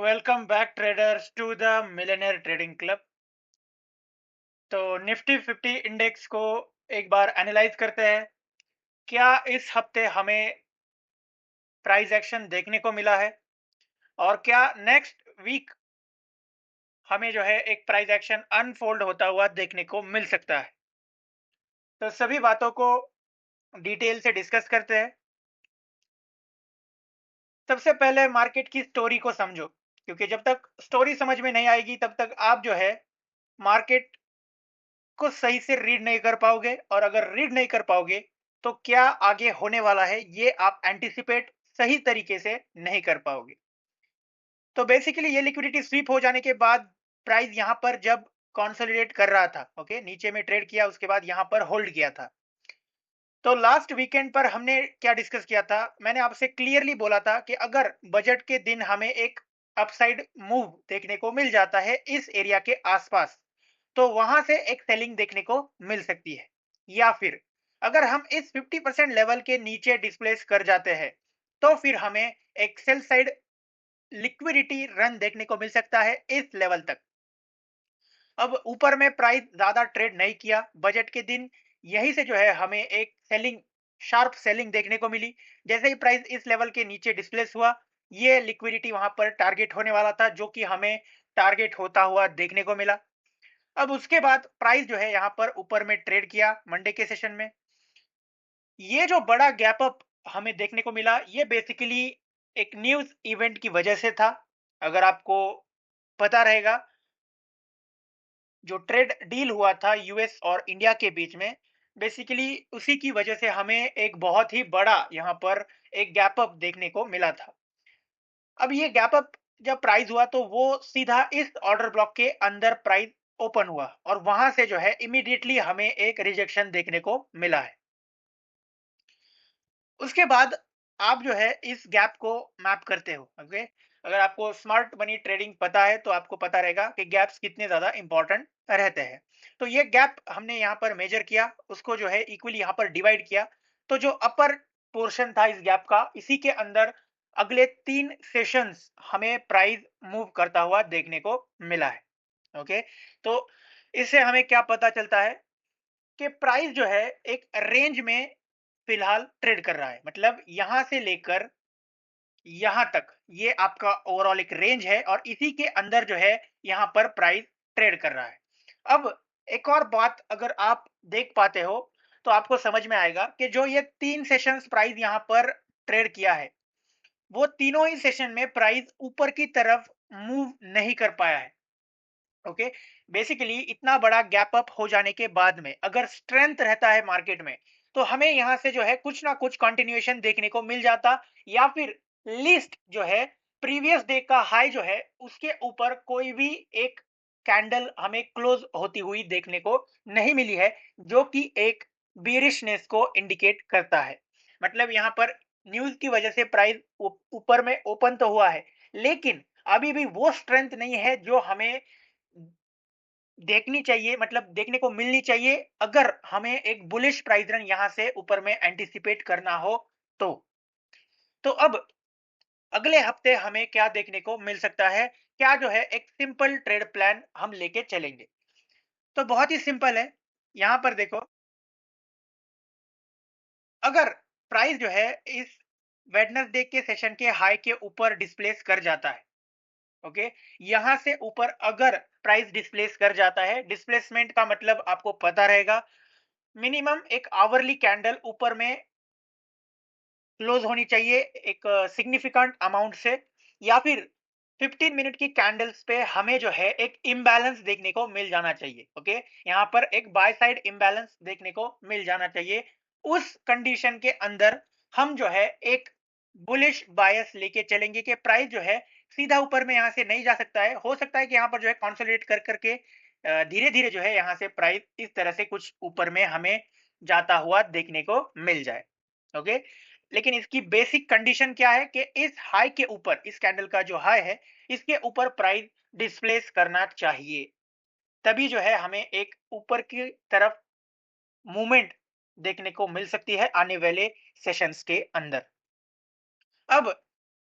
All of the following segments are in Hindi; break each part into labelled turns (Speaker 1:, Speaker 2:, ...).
Speaker 1: Welcome back traders to the millionaire trading club. तो निफ्टी 50 इंडेक्स को एक बार एनालाइज करते हैं। क्या इस हफ्ते हमें प्राइस एक्शन देखने को मिला है और क्या नेक्स्ट वीक हमें जो है एक प्राइस एक्शन अनफोल्ड होता हुआ देखने को मिल सकता है। तो सभी बातों को डिटेल से डिस्कस करते हैं। सबसे पहले मार्केट की स्टोरी को समझो, क्योंकि जब तक स्टोरी समझ में नहीं आएगी तब तक आप जो है मार्केट को सही से रीड नहीं कर पाओगे, और अगर रीड नहीं कर पाओगे तो क्या आगे होने वाला है ये आप एंटिसिपेट सही तरीके से नहीं कर पाओगे। तो बेसिकली ये लिक्विडिटी स्वीप हो जाने के बाद प्राइस यहां पर जब कंसोलिडेट कर रहा था, ओके, नीचे में ट्रेड किया, उसके बाद यहां पर होल्ड किया था। तो लास्ट वीकेंड पर हमने क्या डिस्कस किया था, मैंने आपसे क्लियरली बोला था कि अगर बजट के दिन हमें एक अपसाइड मूव देखने को मिल जाता है इस एरिया के आसपास, तो वहां से एक सेलिंग देखने को मिल सकती है। या फिर अगर हम इस 50% लेवल के नीचे डिस्प्लेस कर जाते हैं तो फिर हमें एक सेल साइड लिक्विडिटी रन देखने को मिल सकता है इस लेवल तक। अब ऊपर में प्राइस ज्यादा ट्रेड नहीं किया बजट के दिन, यही से जो है हमें एक सेलिंग, शार्प सेलिंग देखने को मिली। जैसे ही प्राइस इस लेवल के नीचे डिस्प्लेस हुआ, ये लिक्विडिटी वहां पर टारगेट होने वाला था, जो कि हमें टारगेट होता हुआ देखने को मिला। अब उसके बाद प्राइस जो है यहाँ पर ऊपर में ट्रेड किया मंडे के सेशन में। ये जो बड़ा गैप अप हमें देखने को मिला, ये बेसिकली एक न्यूज इवेंट की वजह से था। अगर आपको पता रहेगा, जो ट्रेड डील हुआ था यूएस और इंडिया के बीच में, बेसिकली उसी की वजह से हमें एक बहुत ही बड़ा यहाँ पर एक गैप अप देखने को मिला था। अब ये गैप अप जब प्राइस हुआ तो वो सीधा इस ऑर्डर ब्लॉक के अंदर प्राइस ओपन हुआ, और वहां से जो है इमीडिएटली हमें एक रिजेक्शन देखने को मिला है। उसके बाद आप जो है इस गैप को मैप करते हो, ओके। अगर आपको स्मार्ट मनी ट्रेडिंग पता है तो आपको पता रहेगा कि गैप्स कितने ज्यादा इंपॉर्टेंट रहते हैं। तो ये गैप हमने यहाँ पर मेजर किया, उसको जो है इक्वली यहाँ पर डिवाइड किया। तो जो अपर पोर्शन था इस गैप का, इसी के अंदर अगले 3 सेशंस हमें प्राइस मूव करता हुआ देखने को मिला है, ओके। तो इससे हमें क्या पता चलता है कि प्राइस जो है एक रेंज में फिलहाल ट्रेड कर रहा है, मतलब यहां से लेकर यहां तक ये आपका ओवरऑल एक रेंज है, और इसी के अंदर जो है यहां पर प्राइस ट्रेड कर रहा है। अब एक और बात अगर आप देख पाते हो तो आपको समझ में आएगा कि जो ये 3 सेशंस प्राइस यहां पर ट्रेड किया है, वो तीनों ही सेशन में प्राइस ऊपर की तरफ मूव नहीं कर पाया है, ओके। बेसिकली इतना बड़ा गैप अप हो जाने के बाद में अगर स्ट्रेंथ रहता है मार्केट में, तो हमें यहां से जो है कुछ ना कुछ कंटिन्यूएशन देखने को मिल जाता, या फिर लिस्ट जो है प्रीवियस डे का हाई जो है उसके ऊपर कोई भी एक कैंडल हमें क्लोज होती हुई देखने को नहीं मिली है, जो कि एक बीरिशनेस को इंडिकेट करता है। मतलब यहाँ पर न्यूज की वजह से प्राइस ऊपर में ओपन तो हुआ है, लेकिन अभी भी वो स्ट्रेंथ नहीं है जो हमें देखनी चाहिए, मतलब देखने को मिलनी चाहिए अगर हमें एक बुलिश प्राइस रन यहां से ऊपर में एंटिसिपेट करना हो। तो तो अब अगले हफ्ते हमें क्या देखने को मिल सकता है, क्या जो है एक सिंपल ट्रेड प्लान हम लेके चलेंगे। तो बहुत ही सिंपल है। यहां पर देखो, अगर प्राइस जो है इस वेडनेसडे के सेशन के हाई के ऊपर डिस्प्लेस कर जाता है, ओके, यहां से ऊपर अगर प्राइस डिस्प्लेस कर जाता है, डिस्प्लेसमेंट का मतलब आपको पता रहेगा, मिनिमम एक आवरली कैंडल ऊपर में क्लोज होनी चाहिए एक सिग्निफिकेंट अमाउंट से, या फिर 15 मिनट की कैंडल्स पे हमें जो है एक इम्बैलेंस देखने को मिल जाना चाहिए, ओके। यहाँ पर एक बाय साइड इम्बैलेंस देखने को मिल जाना चाहिए। उस कंडीशन के अंदर हम जो है एक बुलिश बायस लेके चलेंगे कि प्राइस जो है सीधा ऊपर में यहाँ से नहीं जा सकता है, हो सकता है कि यहाँ पर जो है कंसोलिडेट कर करके धीरे धीरे जो है यहाँ से प्राइस इस तरह से कुछ ऊपर में हमें जाता हुआ देखने को मिल जाए, ओके। लेकिन इसकी बेसिक कंडीशन क्या है कि इस हाई के ऊपर, इस कैंडल का जो हाई है, इसके ऊपर प्राइस डिस्प्लेस करना चाहिए, तभी जो है हमें एक ऊपर की तरफ मूवमेंट देखने को मिल सकती है आने वाले सेशंस के अंदर। अब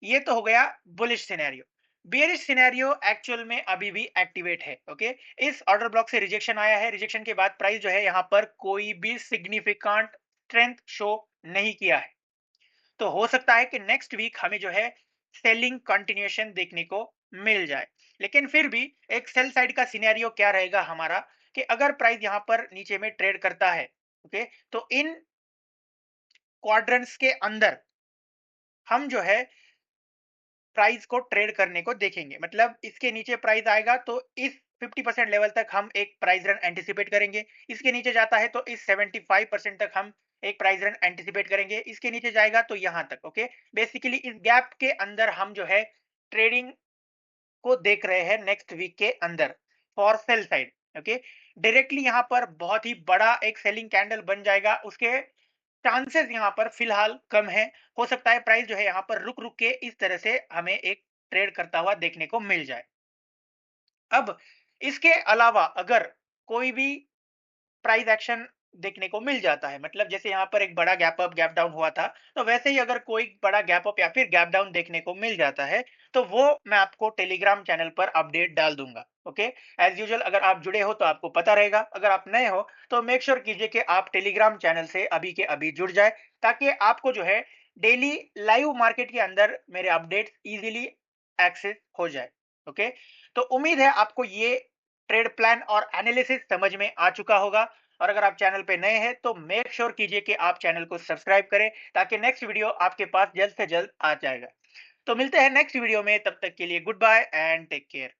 Speaker 1: ये तो हो गया bullish scenario. Bearish scenario actual में अभी भी एक्टिवेट है। ओके, इस ऑर्डर ब्लॉक से रिजेक्शन आया है, रिजेक्शन के बाद प्राइस जो है यहाँ पर कोई भी सिग्निफिकेंट स्ट्रेंथ शो नहीं किया है। तो हो सकता है कि नेक्स्ट वीक हमें जो है सेलिंग कंटिन्यूएशन देखने को मिल जाए। लेकिन फिर भी एक सेल साइड का सिनेरियो क्या रहेगा हमारा, कि अगर प्राइस यहाँ पर नीचे में ट्रेड करता है, ओके, तो इन क्वाड्रेंट्स के अंदर हम जो है प्राइस को ट्रेड करने को देखेंगे। मतलब इसके नीचे प्राइस आएगा तो इस 50% लेवल तक हम एक प्राइस रन एंटिसिपेट करेंगे। इसके नीचे जाता है तो इस 75% तक हम एक प्राइस रन एंटिसिपेट करेंगे। इसके नीचे जाएगा तो यहां तक। ओके, बेसिकली इस गैप के अंदर हम जो है ट्रेडिंग को देख रहे हैं नेक्स्ट वीक के अंदर for sell side. Okay, directly यहां पर बहुत ही बड़ा एक सेलिंग कैंडल बन जाएगा, उसके चांसेस यहाँ पर फिलहाल कम है। हो सकता है प्राइस जो है यहाँ पर रुक रुक के इस तरह से हमें एक ट्रेड करता हुआ देखने को मिल जाए। अब इसके अलावा अगर कोई भी प्राइस एक्शन देखने को मिल जाता है, मतलब जैसे यहाँ पर एक बड़ा गैप अप गैप डाउन हुआ था, तो वैसे ही अगर कोई बड़ा गैप अप या फिर गैप डाउन देखने को मिल जाता है, तो वो मैं आपको टेलीग्राम चैनल पर अपडेट डाल दूंगा। ओके, एज यूजुअल अगर आप जुड़े हो तो आपको पता रहेगा, अगर आप नए हो तो मेक श्योर कीजिए कि आप टेलीग्राम चैनल से अभी के अभी जुड़ जाए, ताकि आपको जो है डेली लाइव मार्केट के अंदर मेरे अपडेट्स इजीली एक्सेस हो जाए। ओके, तो उम्मीद है आपको ये ट्रेड प्लान और एनालिसिस समझ में आ चुका होगा। और अगर आप चैनल पे नए हैं तो मेक श्योर कीजिए कि आप चैनल को सब्सक्राइब करें, ताकि नेक्स्ट वीडियो आपके पास जल्द से जल्द आ जाएगा। तो मिलते हैं नेक्स्ट वीडियो में, तब तक के लिए good bye and take care.